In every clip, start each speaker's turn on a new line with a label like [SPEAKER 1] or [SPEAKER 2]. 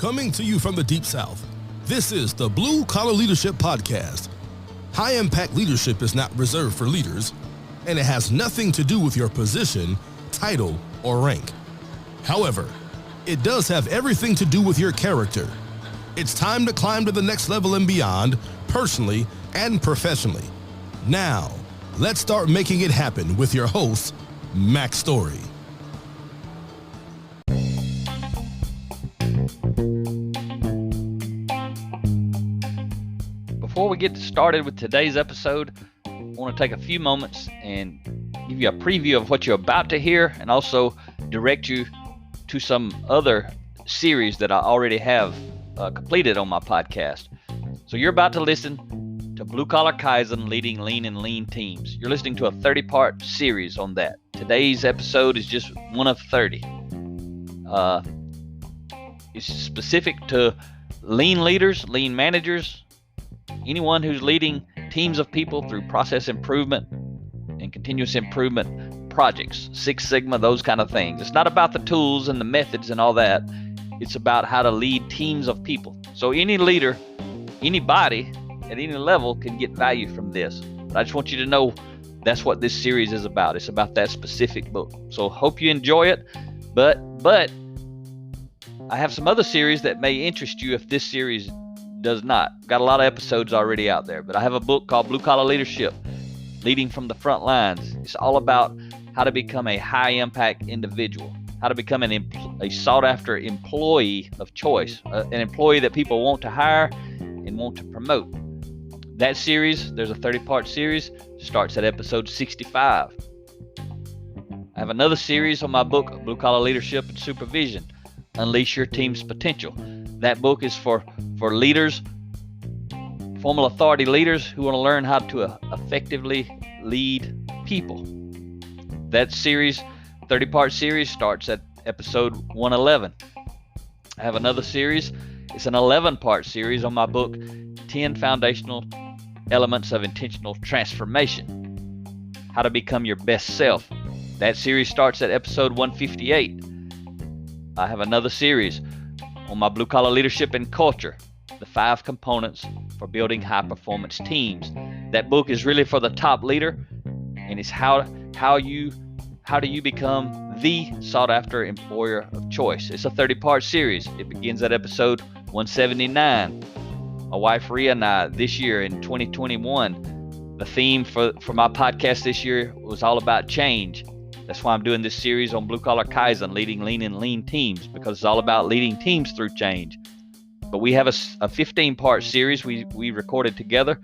[SPEAKER 1] Coming to you from the Deep South, this is the Blue Collar Leadership Podcast. High-impact leadership is not reserved for leaders, and it has nothing to do with your position, title, or rank. However, it does have everything to do with your character. It's time to climb to the next level and beyond, personally and professionally. Now, let's start making it happen with your host, Mac Story.
[SPEAKER 2] Before we get started with today's episode, I want to take a few moments and give you a preview of what you're about to hear and also direct you to some other series that I already have completed on my podcast. So you're about to listen to Blue Collar Kaizen, Leading Lean and Lean Teams. You're listening to a 30-part series on that. Today's episode is just one of 30. It's specific to lean leaders, lean managers, anyone who's leading teams of people through process improvement and continuous improvement projects, Six Sigma, those kind of things. It's not about the tools and the methods and all that. It's about how to lead teams of people. So any leader, anybody at any level can get value from this. But I just want you to know that's what this series is about. It's about that specific book. So hope you enjoy it. But I have some other series that may interest you if this series does not. Got a lot of episodes already out there, but I have a book called Blue Collar Leadership, Leading from the Front Lines. It's all about how to become a high impact individual, how to become a sought after employee of choice, an employee that people want to hire and want to promote. That series, there's a 30-part series, starts at episode 65. I have another series on my book, Blue Collar Leadership and Supervision, Unleash Your Team's Potential. That book is for leaders, formal authority leaders who want to learn how to effectively lead people. That series, 30-part series, starts at episode 111. I have another series. It's an 11-part series on my book, 10 Foundational Elements of Intentional Transformation, How to Become Your Best Self. That series starts at episode 158. I have another series on my Blue Collar Leadership and Culture, the 5 components for building high-performance teams. That book is really for the top leader, and it's how do you become the sought-after employer of choice. It's a 30-part series. It begins at episode 179. My wife Rhea and I, this year in 2021, the theme for my podcast this year was all about change. That's why I'm doing this series on Blue Collar Kaizen, Leading Lean and Lean Teams, because it's all about leading teams through change. But we have a 15-part series we recorded together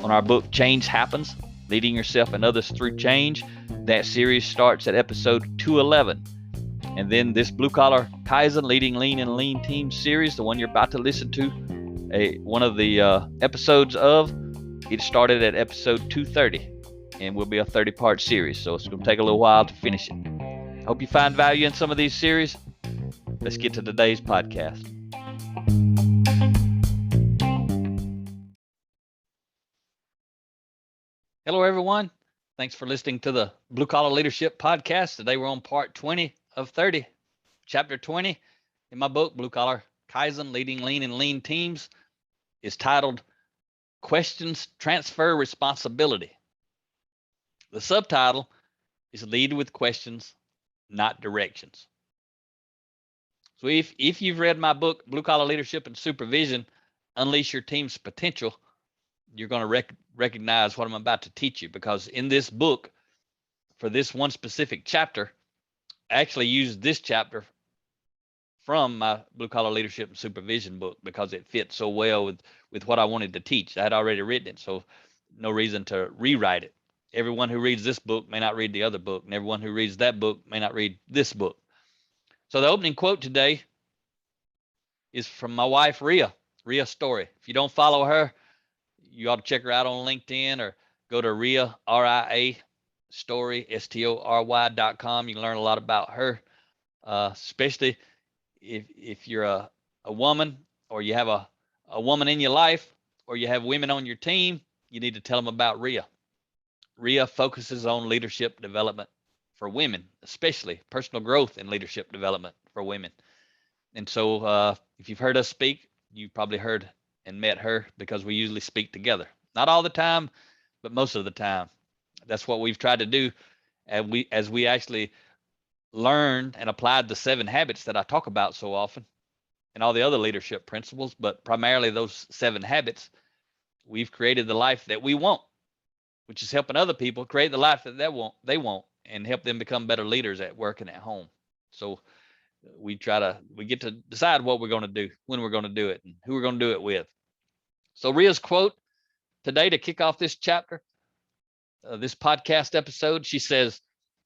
[SPEAKER 2] on our book, Change Happens, Leading Yourself and Others Through Change. That series starts at episode 211. And then this Blue Collar Kaizen, Leading Lean and Lean Teams series, the one you're about to listen to, one of the episodes of, it started at episode 230. And will be a 30-part series, so it's going to take a little while to finish it. Hope you find value in some of these series. Let's get to today's podcast. Hello, everyone. Thanks for listening to the Blue Collar Leadership Podcast. Today we're on part 20 of 30. Chapter 20 in my book, Blue Collar Kaizen, Leading Lean and Lean Teams, is titled Questions Transfer Responsibility. The subtitle is Lead with Questions, Not Directions. So if you've read my book, Blue Collar Leadership and Supervision, Unleash Your Team's Potential, you're going to recognize what I'm about to teach you, because in this book, for this one specific chapter, I actually used this chapter from my Blue Collar Leadership and Supervision book because it fits so well with what I wanted to teach. I had already written it, so no reason to rewrite it. Everyone who reads this book may not read the other book, and everyone who reads that book may not read this book. So the opening quote today is from my wife, Rhea Story. If you don't follow her, you ought to check her out on LinkedIn or go to Rhea, R-I-A, Story, STORY.com. You can learn a lot about her, especially if you're a woman, or you have a woman in your life, or you have women on your team. You need to tell them about Rhea. Rhea focuses on leadership development for women, especially personal growth and leadership development for women. And so if you've heard us speak, you probably heard and met her because we usually speak together. Not all the time, but most of the time. That's what we've tried to do. And as we actually learned and applied the 7 habits that I talk about so often and all the other leadership principles, but primarily those 7 habits, we've created the life that we want, which is helping other people create the life that they want and help them become better leaders at work and at home. So we get to decide what we're going to do, when we're going to do it, and who we're going to do it with. So Ria's quote today to kick off this chapter, this podcast episode, she says,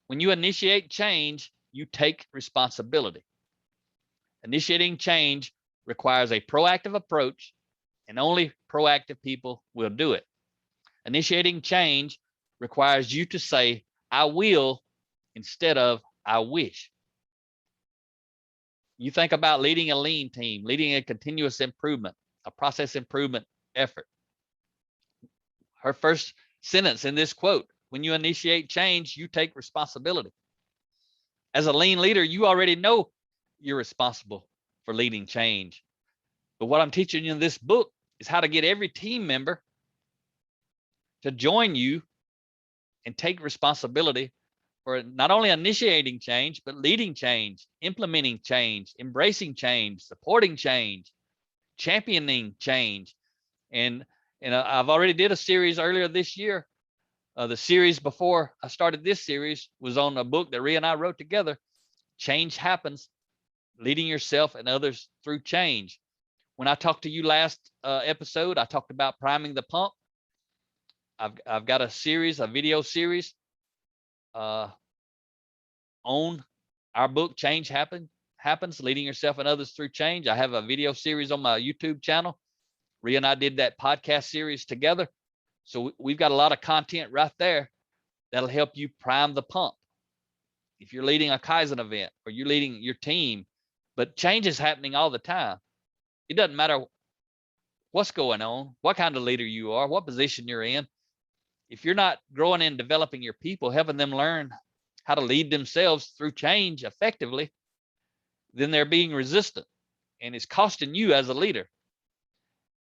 [SPEAKER 2] when you initiate change, you take responsibility. Initiating change requires a proactive approach, and only proactive people will do it. Initiating change requires you to say, I will, instead of I wish. You think about leading a lean team, leading a continuous improvement, a process improvement effort. Her first sentence in this quote, when you initiate change, you take responsibility. As a lean leader, you already know you're responsible for leading change. But what I'm teaching you in this book is how to get every team member to join you and take responsibility for not only initiating change, but leading change, implementing change, embracing change, supporting change, championing change. And I've already did a series earlier this year. The series before I started this series was on a book that Ria and I wrote together, Change Happens, Leading Yourself and Others Through Change. When I talked to you last episode, I talked about priming the pump. I've got a series, a video series on our book, Change Happens, Leading Yourself and Others Through Change. I have a video series on my YouTube channel. Ria and I did that podcast series together. So we've got a lot of content right there that'll help you prime the pump. If you're leading a Kaizen event or you're leading your team, but change is happening all the time. It doesn't matter what's going on, what kind of leader you are, what position you're in. If you're not growing and developing your people, helping them learn how to lead themselves through change effectively, then they're being resistant, and it's costing you as a leader.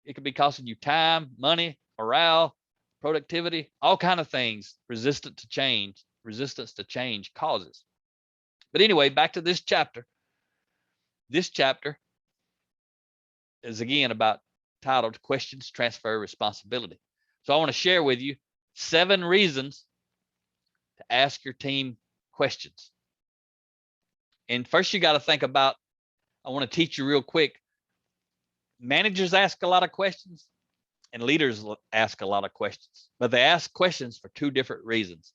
[SPEAKER 2] It could be costing you time, money, morale, productivity, all kinds of things. Resistance to change causes. But anyway, back to this chapter. This chapter is again about titled Questions Transfer Responsibility. So I want to share with you 7 reasons to ask your team questions. And first you got to think about, I want to teach you real quick. Managers ask a lot of questions and leaders ask a lot of questions, but they ask questions for 2 different reasons.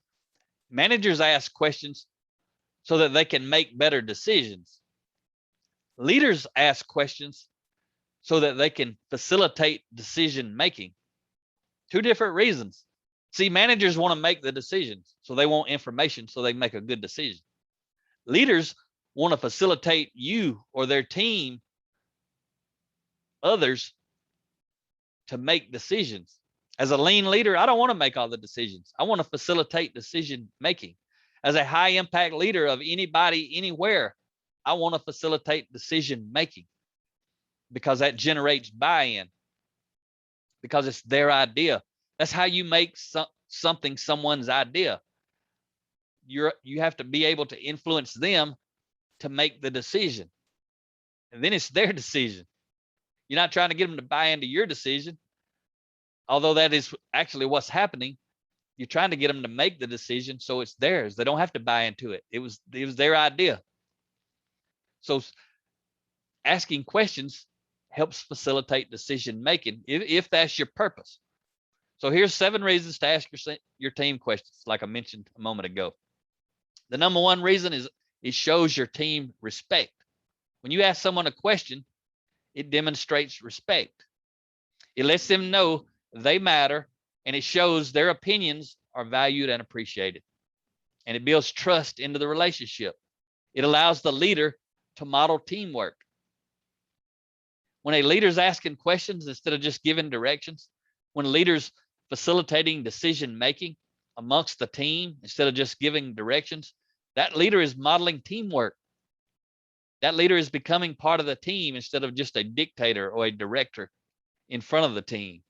[SPEAKER 2] Managers ask questions so that they can make better decisions. Leaders ask questions so that they can facilitate decision making. 2 different reasons. See, managers want to make the decisions, so they want information so they make a good decision. Leaders want to facilitate you or their team, others, to make decisions. As a lean leader, I don't want to make all the decisions. I want to facilitate decision making. As a high impact leader of anybody, anywhere, I want to facilitate decision making because that generates buy-in, because it's their idea. That's how you make something someone's idea. You have to be able to influence them to make the decision, and then it's their decision. You're not trying to get them to buy into your decision, although that is actually what's happening. You're trying to get them to make the decision so it's theirs. They don't have to buy into it. It was their idea. So asking questions helps facilitate decision making if that's your purpose. So here's 7 reasons to ask your team questions, like I mentioned a moment ago. The number 1 reason is it shows your team respect. When you ask someone a question, it demonstrates respect. It lets them know they matter, and it shows their opinions are valued and appreciated. And it builds trust into the relationship. It allows the leader to model teamwork. When a leader's asking questions instead of just giving directions, when leaders facilitating decision making amongst the team instead of just giving directions, that leader is modeling teamwork. That leader is becoming part of the team instead of just a dictator or a director in front of the team.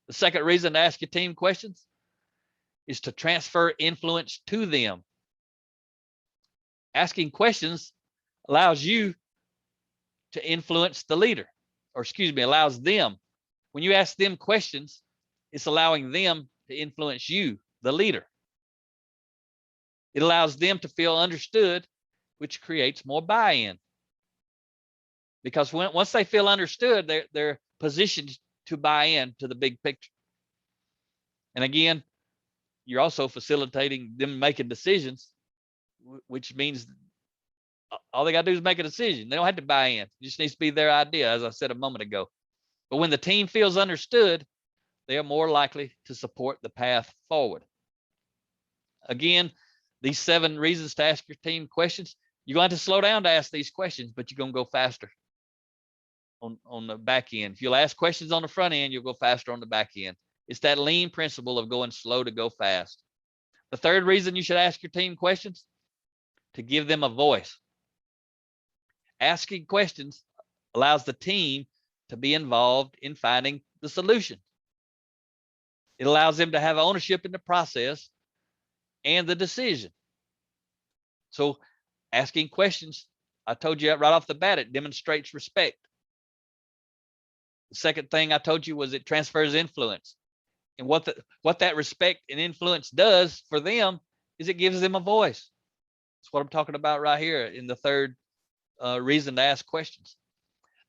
[SPEAKER 2] The second reason to ask your team questions is to transfer influence to them. Asking questions allows you to influence the leader, or excuse me, allows them. When you ask them questions, it's allowing them to influence you, the leader. It allows them to feel understood, which creates more buy-in. Because once they feel understood, they're positioned to buy in to the big picture. And again, you're also facilitating them making decisions, which means all they got to do is make a decision. They don't have to buy in. It just needs to be their idea, as I said a moment ago. But when the team feels understood, they are more likely to support the path forward. Again, these 7 reasons to ask your team questions, you're going to have to slow down to ask these questions, but you're going to go faster on the back end. If you'll ask questions on the front end, you'll go faster on the back end. It's that lean principle of going slow to go fast. The third reason you should ask your team questions, to give them a voice. Asking questions allows the team to be involved in finding the solution. It allows them to have ownership in the process and the decision. So asking questions, I told you right off the bat, it demonstrates respect. The second thing I told you was it transfers influence. And what that respect and influence does for them is it gives them a voice. That's what I'm talking about right here in the third reason to ask questions.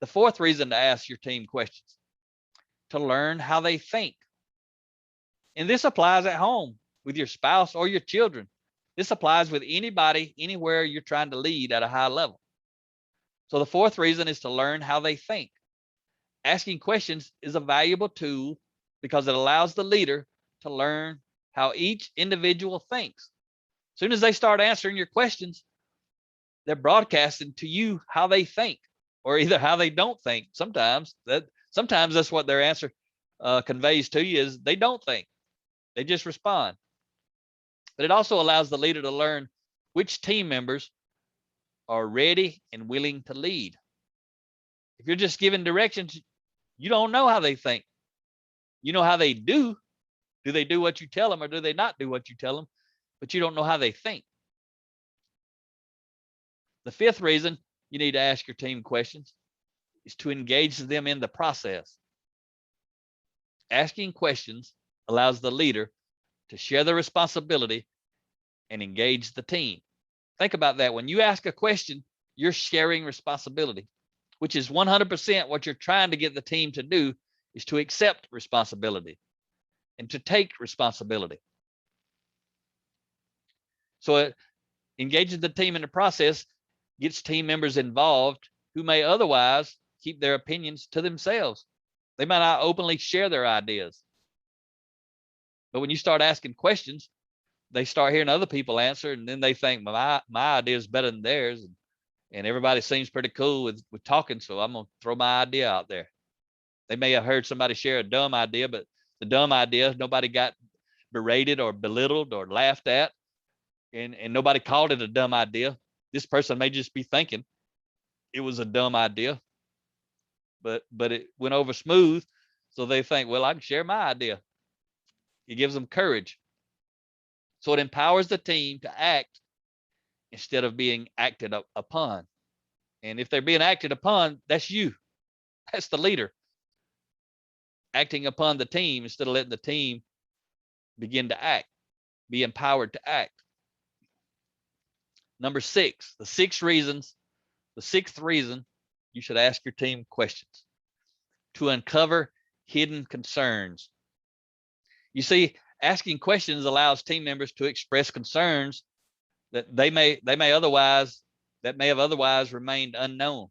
[SPEAKER 2] The fourth reason to ask your team questions, to learn how they think. And this applies at home with your spouse or your children. This applies with anybody, anywhere you're trying to lead at a high level. So the fourth reason is to learn how they think. Asking questions is a valuable tool because it allows the leader to learn how each individual thinks. As soon as they start answering your questions, they're broadcasting to you how they think, or either how they don't think. Sometimes that's what their answer conveys to you, is they don't think. They just respond. But it also allows the leader to learn which team members are ready and willing to lead. If you're just giving directions, you don't know how they think. You know how they do. Do they do what you tell them, or do they not do what you tell them? But you don't know how they think. The fifth reason you need to ask your team questions is to engage them in the process. Asking questions allows the leader to share the responsibility and engage the team. Think about that. When you ask a question, you're sharing responsibility, which is 100% what you're trying to get the team to do, is to accept responsibility and to take responsibility. So engaging the team in the process gets team members involved who may otherwise keep their opinions to themselves. They might not openly share their ideas. But when you start asking questions, they start hearing other people answer, and then they think, my idea is better than theirs, and everybody seems pretty cool with talking, so I'm going to throw my idea out there. They may have heard somebody share a dumb idea, but the dumb idea, nobody got berated or belittled or laughed at, and nobody called it a dumb idea. This person may just be thinking it was a dumb idea, but it went over smooth, so they think, well, I can share my idea. It gives them courage. So it empowers the team to act instead of being acted upon. And if they're being acted upon, that's you. That's the leader acting upon the team instead of letting the team begin to act, be empowered to act. Number 6, the sixth reason you should ask your team questions, to uncover hidden concerns. You see, asking questions allows team members to express concerns that that may have otherwise remained unknown.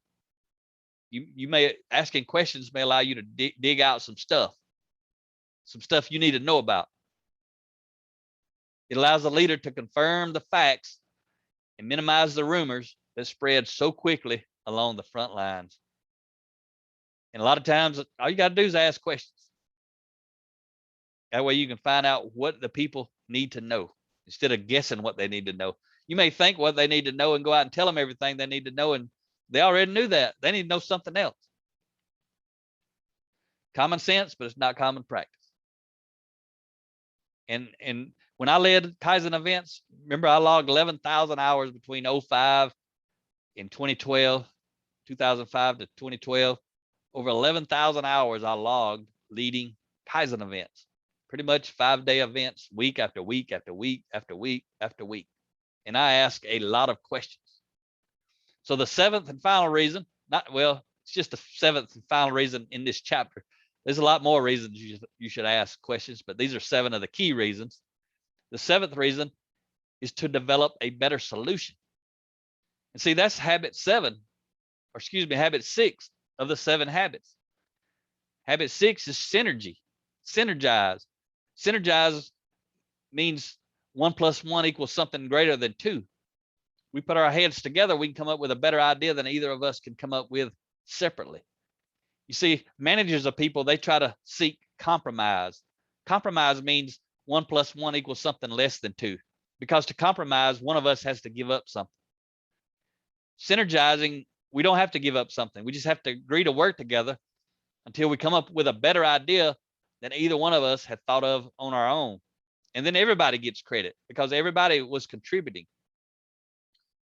[SPEAKER 2] Asking questions may allow you to dig out some stuff you need to know about. It allows the leader to confirm the facts and minimize the rumors that spread so quickly along the front lines. And a lot of times, all you got to do is ask questions. That way you can find out what the people need to know instead of guessing what they need to know. You may think what they need to know and go out and tell them everything they need to know, and they already knew that. They need to know something else. Common sense, but it's not common practice. And when I led Kaizen events, remember I logged 11,000 hours between 05 and 2012, 2005 to 2012. Over 11,000 hours I logged leading Kaizen events. Pretty much 5-day events, week after week after week after week after week. And I ask a lot of questions. So the seventh and final reason, it's just the seventh and final reason in this chapter. There's a lot more reasons you should ask questions, but these are 7 of the key reasons. The 7th reason is to develop a better solution. And see, that's habit 6 of the 7 habits. Habit 6 is synergy. Synergize. Synergize means 1 + 1 equals something greater than 2. We put our heads together, we can come up with a better idea than either of us can come up with separately. You see, managers of people, they try to seek compromise. Compromise means 1 + 1 equals something less than 2, because to compromise, one of us has to give up something. Synergizing, we don't have to give up something. We just have to agree to work together until we come up with a better idea than either one of us had thought of on our own. And then everybody gets credit because everybody was contributing.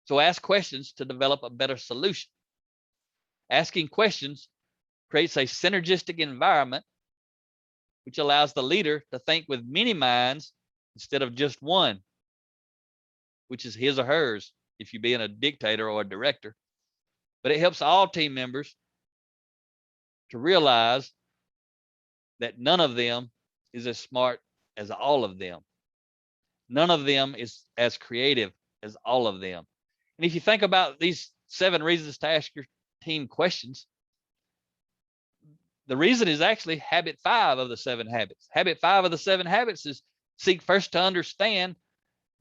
[SPEAKER 2] So ask questions to develop a better solution. Asking questions creates a synergistic environment, which allows the leader to think with many minds instead of just one, which is his or hers if you're being a dictator or a director. But it helps all team members to realize that none of them is as smart as all of them. None of them is as creative as all of them. And if you think about these 7 reasons to ask your team questions, the reason is actually habit 5 of the 7 habits. Habit 5 of the 7 habits is seek first to understand,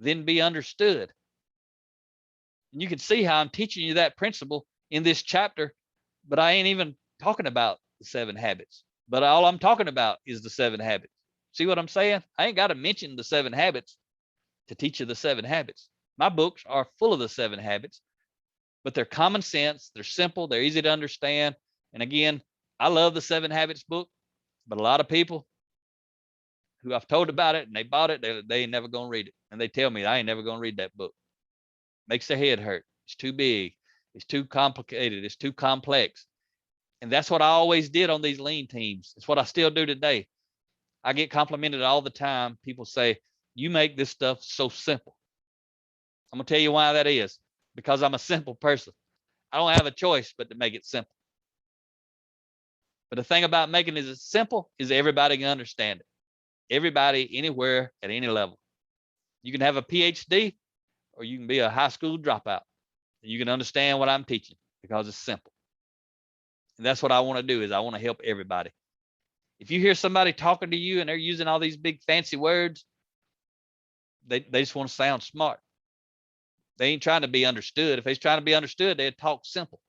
[SPEAKER 2] then be understood. And you can see how I'm teaching you that principle in this chapter, but I ain't even talking about the 7 habits. But all I'm talking about is the 7 habits. See what I'm saying? I ain't got to mention the 7 habits to teach you the 7 habits. My books are full of the 7 habits, but they're common sense, they're simple, they're easy to understand. And again, I love the 7 habits book, but a lot of people who I've told about it and they bought it, they ain't never gonna read it. And they tell me I ain't never gonna read that book. Makes their head hurt. It's too big. It's too complicated. It's too complex. And that's what I always did on these lean teams. It's what I still do today. I get complimented all the time. People say, you make this stuff so simple. I'm gonna tell you why that is. Because I'm a simple person. I don't have a choice but to make it simple. But the thing about making it simple is everybody can understand it. Everybody, anywhere, at any level. You can have a PhD or you can be a high school dropout. And you can understand what I'm teaching because it's simple. And that's what I want to do is I want to help everybody. If you hear somebody talking to you and they're using all these big fancy words, they just want to sound smart. They ain't trying to be understood. If they're trying to be understood, they'd talk simple.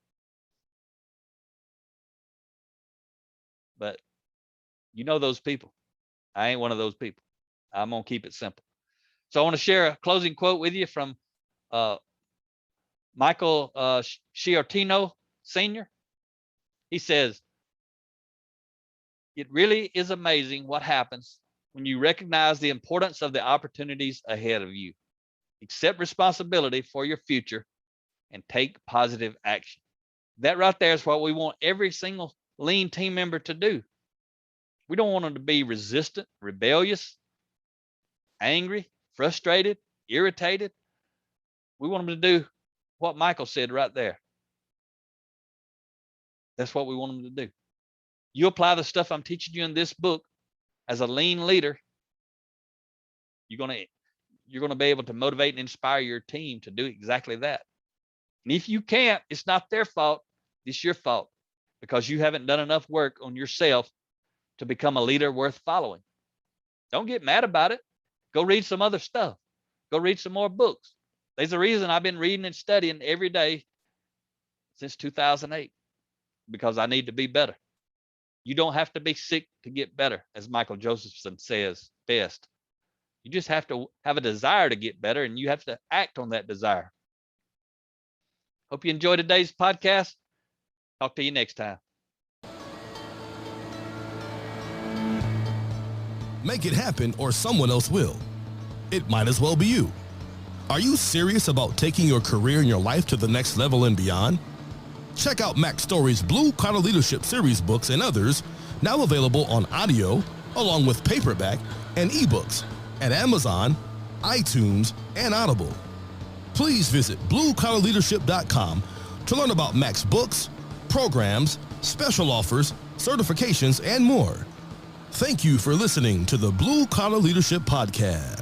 [SPEAKER 2] But you know those people. I ain't one of those people. I'm going to keep it simple. So I want to share a closing quote with you from Michael Sciortino Sr. He says, it really is amazing what happens when you recognize the importance of the opportunities ahead of you. Accept responsibility for your future and take positive action. That right there is what we want every single lean team member to do. We don't want them to be resistant, rebellious, angry, frustrated, irritated. We want them to do what Michael said right there. That's what we want them to do. You apply the stuff I'm teaching you in this book as a lean leader, you're going to be able to motivate and inspire your team to do exactly that. And if you can't, it's not their fault. It's your fault because you haven't done enough work on yourself to become a leader worth following. Don't get mad about it. Go read some other stuff. Go read some more books. There's a reason I've been reading and studying every day since 2008 because I need to be better. You don't have to be sick to get better, as Michael Josephson says best. You just have to have a desire to get better, and you have to act on that desire. Hope you enjoyed today's podcast. Talk to you next time.
[SPEAKER 1] Make it happen or someone else will. It might as well be you. Are you serious about taking your career and your life to the next level and beyond? Check out Mac Story's Blue Collar Leadership series books and others, now available on audio, along with paperback and ebooks at Amazon, iTunes, and Audible. Please visit bluecollarleadership.com to learn about Mac's books, programs, special offers, certifications, and more. Thank you for listening to the Blue Collar Leadership Podcast.